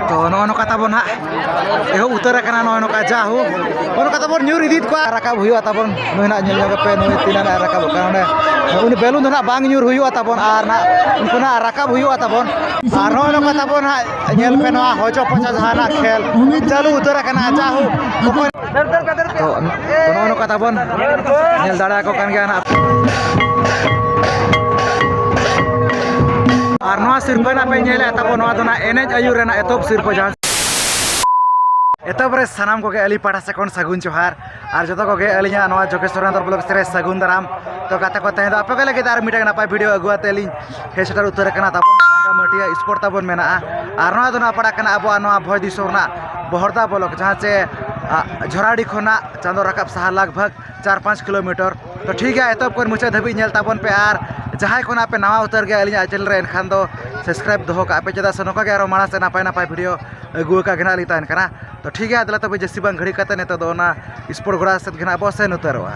तो नो कथा बन हाँ एहो उतर नो नौका जाहू नो कथा बन न्यूर इदी को राकाब हुआ तबन नुना पे नुई तीना राकाब उन बेलून ना बांग न्यूर हुआ तबन और ना उनकुना राकाब हुआ तबन और नो कथा बन हाँ नेल पे नो हजो पचा जहाना खेल चालू उतर जाहू तो नो कथा बन नेल दाड़ा को कान गया ना और नवा सिरपा ना पे नेले तबो नवा दोना एनेज आयु रेना एतोब सिरपा जहां एतोब रे सनाम को के अली पाटा से कोन सगुन जोहार और जतो को के अलिया नवा जोगेश्वर अंदर ब्लॉग से सगुन दाराम तो गाते को तहे आपे के लगे तार मिटा ना पाई वीडियो अगुआते अली हेस्टर उतर कना तबो रंगा मटिया स्पोर्ट तबन मेना और नवा दोना पड़ा कना अबो नवा भय दिसोरना बहरदा ब्लॉक जहां से झोराडी खोना चांदो रकाब सहा लगभग 4-5 किलोमीटर तो ठीक है एतोब को मुचा धबी नेल तबन पे और जहां को ना पे नवा उतर गया अलिया चैनल रे एनखान दो सब्सक्राइब दोहो का पे चदा सनोका के आरो माना से नापाय नापाय वीडियो अगुआ का गना लिता एनखाना तो ठीक है दला तबे जसी बांग घड़ी कते ने तो दोना स्पोर्ट घोड़ा से गना बस से उतरवा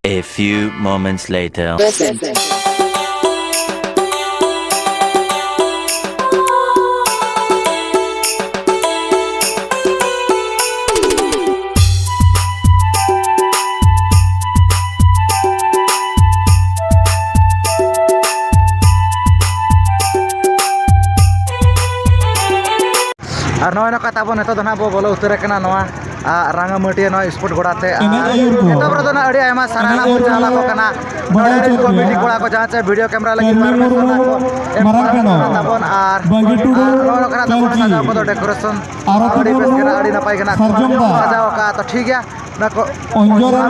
A few moments later. और नवा कथा बन हेतो ना बो बोलो उतर कना नवा रंगा मटिया नवा स्पोर्ट गोड़ाते हेतो बरो ना अड़ी आयमा साराना बो जाला को कना नोडे कमिटी कोड़ा को जहां से वीडियो कैमरा लगी परमिशन ना को तबन और नवा कना तबन सजाव को डेकोरेशन अड़ी बेस कना अड़ी नपाय कना सजाव का तो ठीक है ना को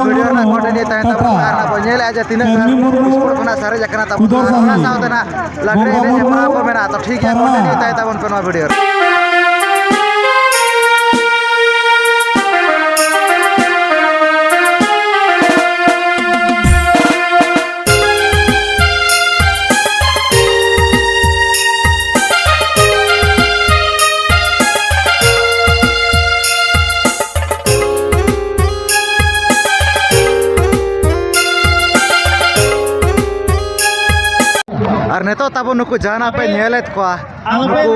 वीडियो ना कंटेंट तय तबन ना बो नेल आज तीन स्पोर्ट कोना सारे जकना तबन ना साउते ना लगरे ने जमा को मेना तो ठीक है कंटेंट तय तबन को वीडियो और नेतो तब नुकु जाना पे नेलेत को नुकु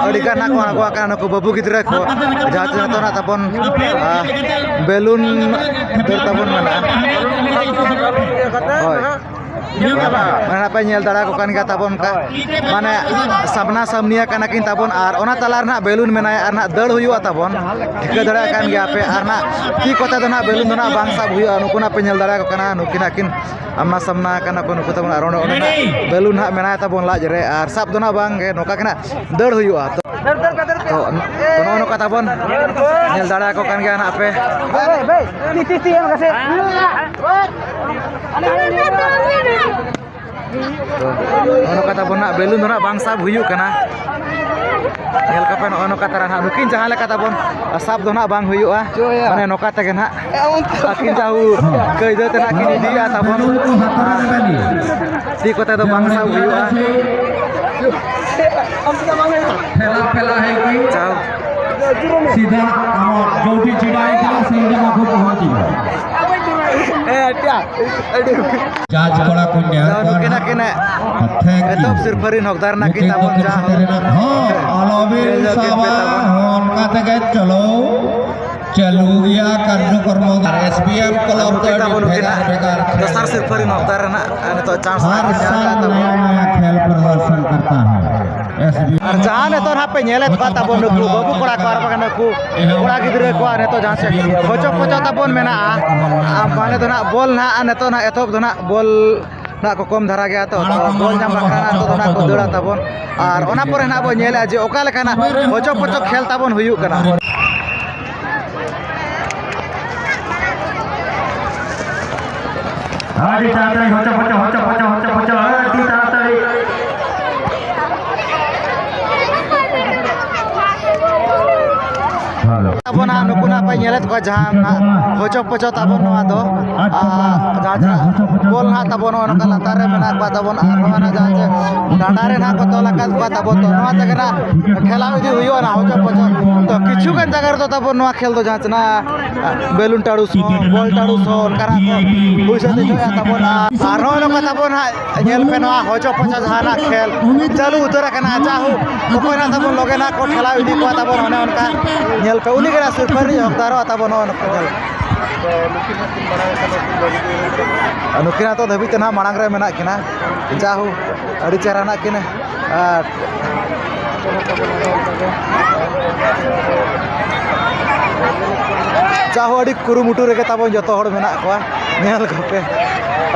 अड़िगा ना को आगवा का नुकु बाबू गिद्रा को जहां नेतो ना तबन बेलून दर तबन मना माने पे नेल दाड़ा को कान गा तबन का माने सबना सामनिया काना किन तबन और ओना तलार ना बेलून मेनाय और ना दड़ हुआ तबन ठिका दड़ा कान गया पे और ना की कोता दना बेलून दना बांग सब हुआ नुकु ना पे नेल दाड़ा को काना नुकिना किन आमना सामना काना को नुकु तबन आरोन ओना बेलून हा मेनाय तबन लाज रे और सब दना बांग गे नोका कना दड़ हुआ तो नो कथा बन नेल दाड़ा को कान गया ना पे ती हम कसे तो कथा बन बेलून दना बांग सब हुयु कना नेल कपे नो कथा रा नुकिन जहां ले कथा बन सब दना बांग हुयुआ माने नोका तगे ना आकिन जाहू कइदो तना किन दिया तबन ती कोते तो बांग सब हुयुआ ठेला है कि जाओ सीधा जोटी चिड़ाई का सही जगह को पहुंची जाज बड़ा कुन्या केना केना एतब सिरफरी नगदार ना किन तबन जा आलोबिल सावन होन का तगे चलो चलू गया कार्यक्रम एसबीएम क्लब बेकार दसर सिरफरी नगदार ना तो चांस हर साल नया खेल प्रदर्शन करता है एसबीएम और जहां ने तो ना पे नेले तो तबन नुकु बाबू कोड़ा को आर नुकु कोड़ा गिद्रे को ने तो जहां से खोचो खोचो तबन मेना माने तो ना बॉल ना ने तो ना एतब तो ना बॉल ना को कम धरा गया तो बॉल जाम रखना तो ना को दौड़ा तबन और ओना पर ना बो नेले जे ओका लेका ना खोचो खोचो खेल तबन हुयु कना आदि ताताई होचा आदि ताताई तबना नुकुना पे nyelet ko jahan hoco-poco tabon noa do bol na tabon ono kala tare mena ko tabon arwana jaje dandare na ko tolakat ko tabon to noa jagana khela idi huyo na hoco-poco to kichu kan jagar to tabon noa khel do jachna belun taru so bol taru so kara ko huisa de joya tabon arwana ko tabon nyel pe noa hoco-poco jahana khel chalu utara kana jahu ko na tabon loge na ko khela idi ko tabon one onka nyel pe uni kena super ni hokdaro tabon ono kajal nukina to dhabit na marang re mena kina jahu adi chera na kina jahu adi kurumutu rege tabon joto hor mena ko nyel kope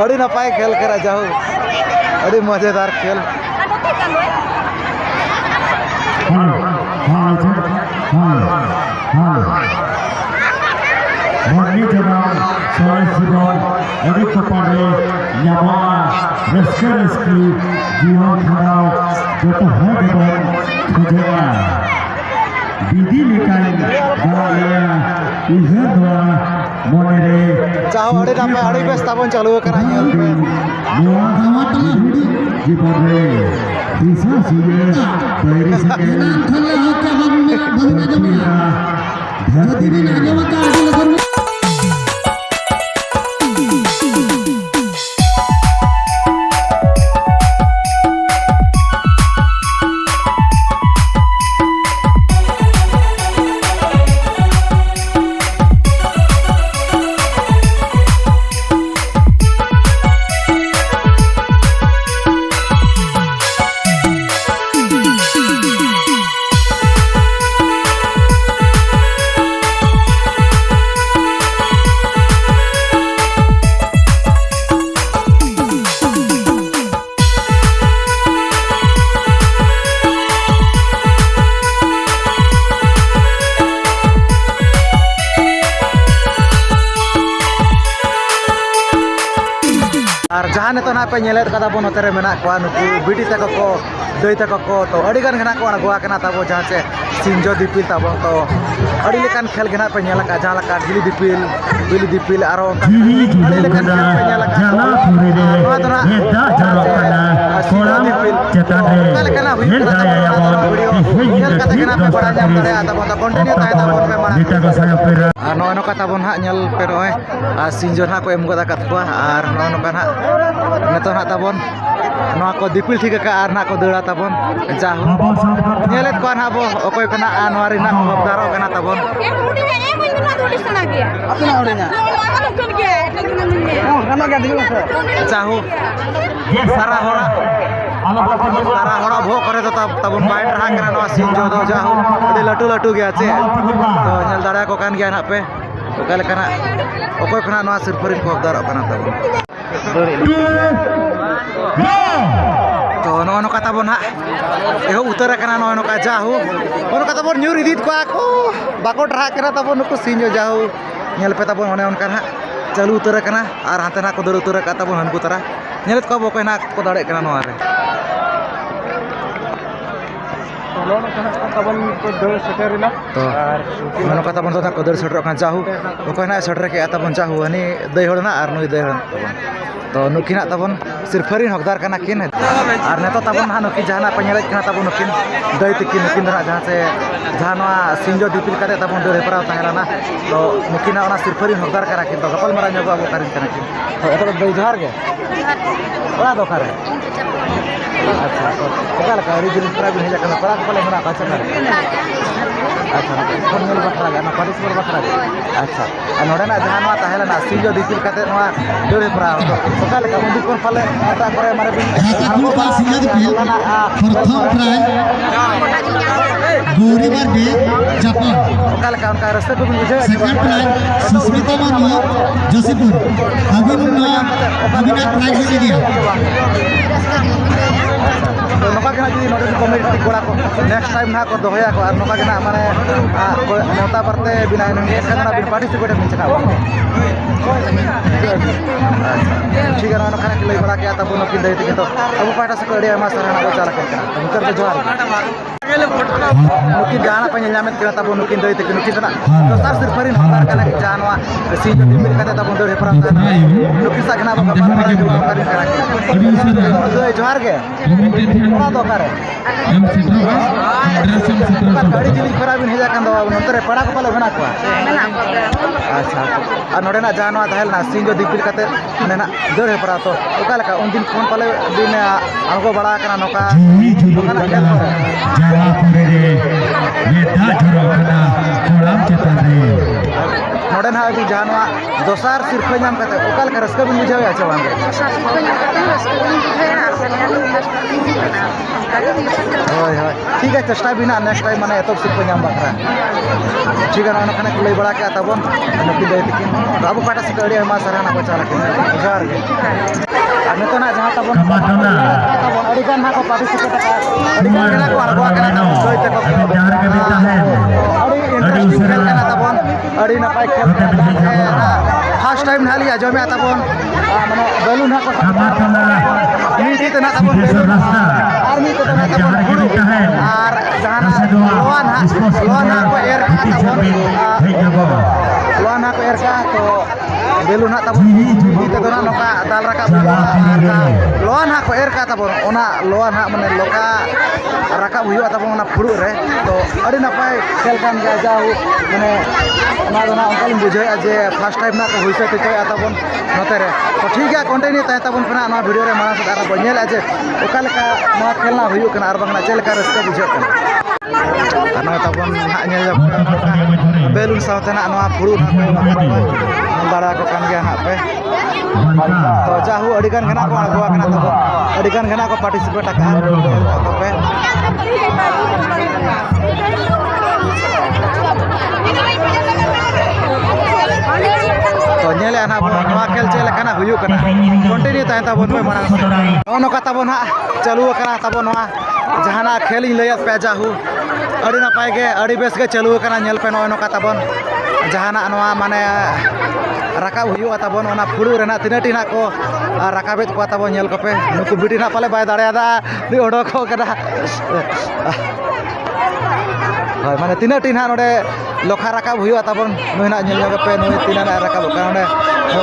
adi napai khel kera jahu adi mazedar khel Mandi jaman soal sidon ini kepada nyawa reski jiwa kharau joto hadiran kerja bidi likan gaya ihar doa monere jahu adi napai adi bes tabon chalu kera nyel pe nyawa gawa telah jibore bisa suye dari sekian kala kawan bangga jaman jadi bina nyawa kau ar jahan itu na pe nyelet kata bon otere mena ko nuku bidi ta ko doi ta ko to adi gan gena ko na goa kana tabo jahan se sinjo dipil tabo to adi lekan khel gena pe nyela ka jala ka gili dipil aro adi lekan khel pe nyela ka jala puri de heda jalo kana kolam cetane heda ya bon nyel kata gena pe bada jam tare tabo to continue ta tabo pe mana kita ko saya pera no kata bon ha nyel pe roe sinjo ha ko em goda kat ko ar no kan ha neto na tabon no ko dipil thik ka ar na ko deula tabon jahu nyelet ko na bo okoy kana anwari na ko daro kana tabon jahu sara hora bho करे तो tabon bain rahang kana no sinjo do jahu adi latu ge ache to nyel dara ko kan gya na pe okale kana okoy kana no sirpurin ko daro kana tabon to no kata bon ha eho utara kana no ka jahu ono kata bon nyuri dit ko aku bako dra kana tabon nuku sinjo jahu nyel pe tabon one on kana chalu utara kana ar hante na ko dor utara kata bon han utara nyelet ko boko na ko dare kana no are to ono kata bon to ko dor setter kana jahu boko na setter ke ata bon jahu ani dei hol na ar noi dei hol to nukina tabon sirfarin hokdar kana kin ar neto tabon ha nuki jahana penyelet kana tabon nukin dai tikin nukin dana jahan se jahana sinjo dipil kate tabon dore parau tahelana to nukina ona sirfarin hokdar kana kin to gapal mara nyoba abu karin kana kin to eto dei johar ge ora do kare acha to kala ka ri jilin pra bin heja kana para kale mara kacha kare acha konel bakra ga na paris mor bakra acha anora na jahana tahelana sinjo dipil kate noa dore parau to kala ka mundi kon pale ata kore mare bin Aku pasti jadi pil pertama try Gori Marde Japan kala ka unka rasta ko bin bujhe second try Susmita Manu Josipur अभी ना try कर दिया तो नका के जी नोडे committee कोड़ा को next time ना को दोया को नका के माने नेता परते बिना एखना बिन पार्टिसिपेट में चका ठीक है ना खाना के लई बड़ा के आता बोनो कि दे तो अब पाटा से को एडिया मा सरना को चाला करता मुकर के जोहार nukin jana pa nyamet kena tabon nukin doi tekin nukin tana dosar sirfarin hotar kana janwa si jodi mir kata tabon doi perasaan nukin sa kena apa para jo karin kana doi johar ge ora do kare gadi jili parabin heja kan do nontore pada ko palo gana ko acha ar node na janwa dahel na si jodi pil kate ane na doi parato okala ka undin phone pale din algo bada kana noka kana khel नोडन हा अभी जानवा दोसार सिर्फ नाम कहते ओकाल का Ruska बिन बुझावे अच्छा वांगे होय होय ठीक है चेष्टा बिना नेक्स्ट टाइम माने एतो सिर्फ नाम बकरा ठीक है ना खाने कुलै बड़ा के तबन नकी दे तकिन बाबू पाटा से कड़ी हमा सराना बचा रखे जार के अने तो ना जहां तबन अड़ी गान ना को पार्टिसिपेट का अड़ी गान ना को अरबा kana तब सोई तक जार के बेटा है अड़ी इंटरेस्टिंग खेल kana तबन अड़ी ना पाई खेल फर्स्ट टाइम ना लिया जो में तबन माने बैलून ना को नीति तो ना तबन बैलून आर्मी तो ना तबन और जहां लोन को एर तबन लोन को एर का तो belun hak tabon kita dona noka dal rakab loan hak ko er ka tabon ona loan hak mane loka rakab huyu tabon ona phuru re to adi napai khel kan ga jau mane ona dona onkal bujhai aje first time na ko huise te chai tabon note re to ठीक है continue तय tabon kana na video re mana sara bo nyel aje okal ka na khel na huyu kana ar bangna chel ka raska bujhe kana ana tabon hak nyel belun sawte na no phuru na bara ko kan gya na pe to jahu adigan gana ko agwa kana to adigan gana ko participate ka to pe to nyele ana noa khel chele kana huyu kana continue tahen tabon pe marang ono ka tabon ha chalu kana tabon noa jahana khel in layat pe jahu adi na pai ge adi bes ge chalu kana nyel pe no ka tabon jahana noa mane rakab huyu tabon ona phuru rena tinati na ko rakabet ko tabon nyel ko pe nuku bidi na pale bai dare ada ni odo ko kada hoy mane tinati na node lokha rakab huyu tabon noi na nyel ko pe noi tinana rakab ka node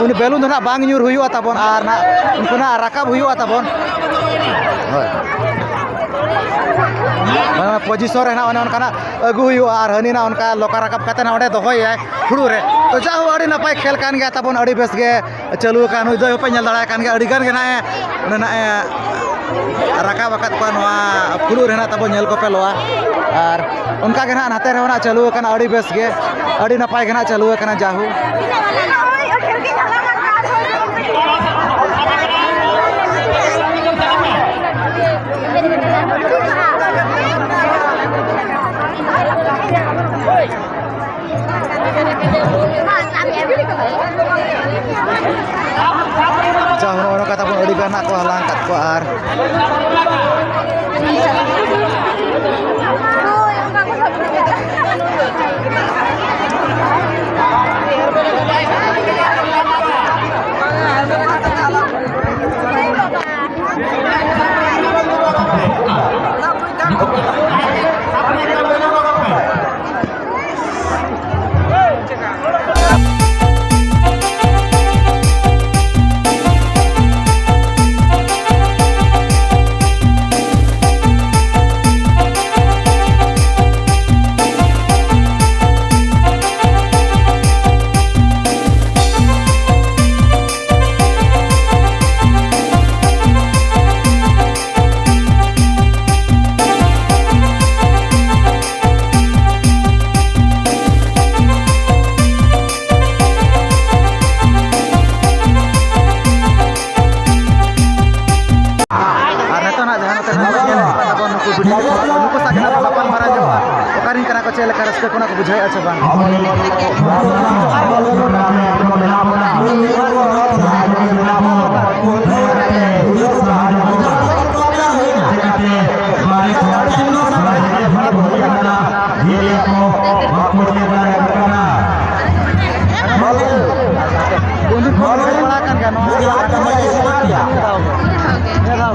uni belun na bang nyur huyu tabon ar na unku na rakab huyu tabon hoy mana posisi rena ona kana agu huyu ar hani na onka lokha rakab kate na ode dohoi ai phuru re to jahu adi napai khel kan gya tabon adi bes ge chalu kan ui doi pe nyel dara kan ge adi gan ge na na rakab akat ko noa phuru rena tabon nyel ko pe loa ar onka ge na hate re ona chalu kan adi bes ge adi napai ge na chalu kana jahu Jauh orang kata pun udah nak kuah langkat kuar. Nuku sakit apa lapang marah jawab. Okarin kena ko cele karas ko na ko bujhay acha bang. Untuk pelakan kan. Kalau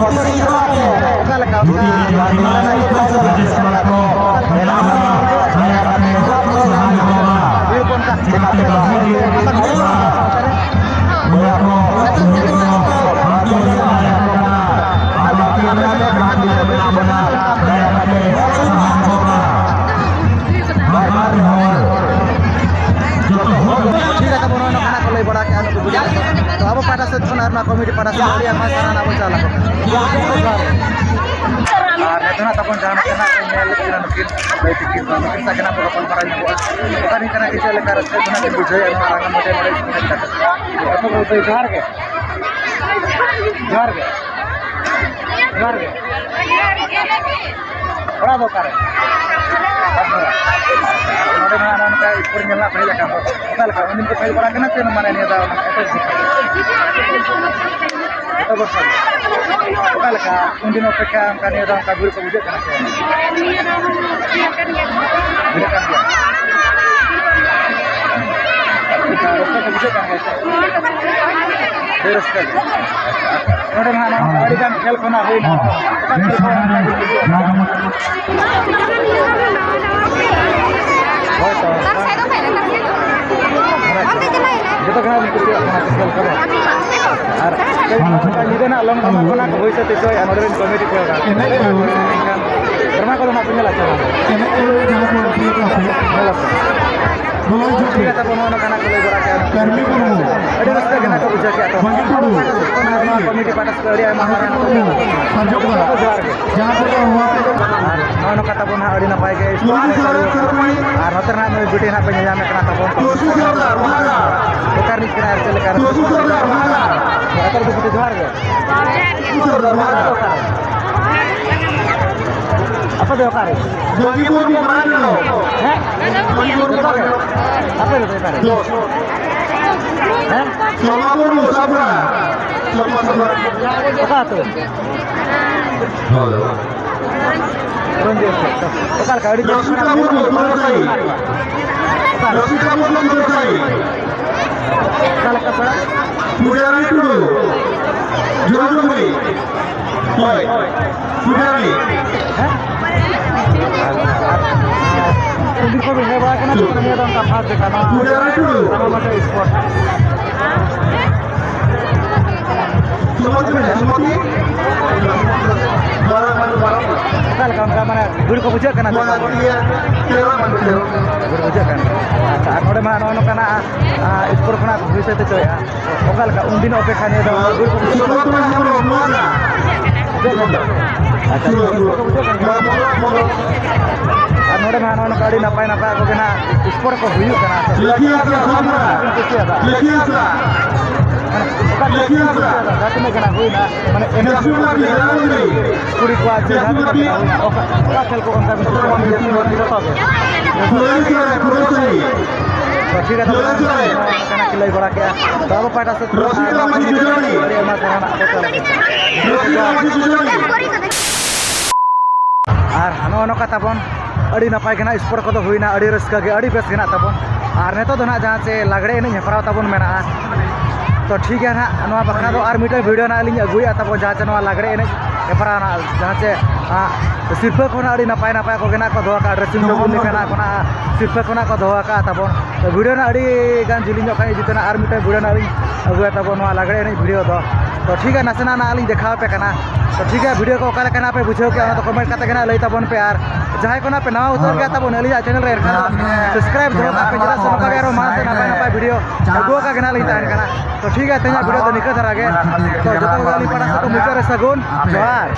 na komedi pada sekali yang masalah apa jalan. Itu na tapon jalan kena nyelek kena mungkin baik pikir mungkin saya kena berapa para ibu. Tadi kena kita lekar saya kena bijaya yang orang model model seperti itu. Apa boleh jar ke? Jar ke? Jar ke? Berapa kare? Model anak kayak ikut nyelak aja kan. Kita lekar ini kita para kena sih mana ini ada itu sih. Itu bersama. Kita lekar undin opekam kan ada kabur kabur kan sih. Biarkan dia. Kita kabur kan guys. Terus kan. Model anak tadi kan khel kena huin. Kita kena diskusi akan sekal karo. Ar kita nak long sama kena ke voice te coy another committee ko ka. Karena kalau nak punya lacaran. Kita tak mau nak kalau berakan. Ada mesti kena ke bujak atau. Komiti pada sekali yang maharan atau. Jangan nak kata pun hari nak baik guys. Ar hotel nak beauty nak penyayang kena tak pun. Bukan kena RCL kan. Atau begitu jual ke? Apa dia kare? Bagi bagi mana lo? Heh? Apa itu kare? Heh? Sama pun sabra. Sama sabra. Apa tu? Ronde. Okar kari. Rosi kamu belum selesai. Rosi kamu belum selesai. Salah kapal. Pujari dulu. Jual beli. Baik. Pujari. Hah? Ini kau hebat kan? Kita ni orang kapal sekarang. Pujari dulu. Nama macam sport. Semati. Barang. Kalau kamu mana? Guru kau puja kan? Guru puja kan? Saat orang mana orang kena sport kena bisa tu coy. Okal kau undin opek kan ada guru kau puja. Orang mana kali napai aku kena sport kau huyu kena. Tapi nak kena huyu na. Mana energi puri kuat je. Okal kau angkat ठीक है कना किलाई बड़ा क्या तो अब पाटा से और हनो हनो का तबन अड़ी नपाय के ना स्पोर्ट को हुईना अड़ी रस्का के अड़ी बेस के ना तबन और नेतो तो ना जहाँ से लागड़े इन हेपराव तबन मेना तो ठीक है ना नवा बखना तो और मीटर वीडियो ना लिंग अगुया तबन जहाँ से नवा लागड़े इन हेपराव ना जहाँ से सिर्फ को ना अड़ी नपाय नपाय को गेना को दोहा का ड्रेसिंग टेबल लेना को ना सिर्फ को ना को दोहा का तबन वीडियो ना अड़ी गान जुलिंग जो खाई जितना और मीटर वीडियो ना लिंग अगुया तबन नवा लागड़े इन वीडियो तो ठीक है नसेना ना लिंग देखा पे कना तो ठीक है वीडियो को ओका लेकना पे बुझो के तो कमेंट करते गना लई तबन पे यार जहां को ना पे नवा उतर गया तबन अली चैनल रे सब्सक्राइब धरो पे जरा सबका यारो मान से ना वीडियो अगुआ का गना लई तान कना तो ठीक है तेना वीडियो तो निकल धरा गे तो जतो गाली पड़ा से तो मुचर सगुन जोहार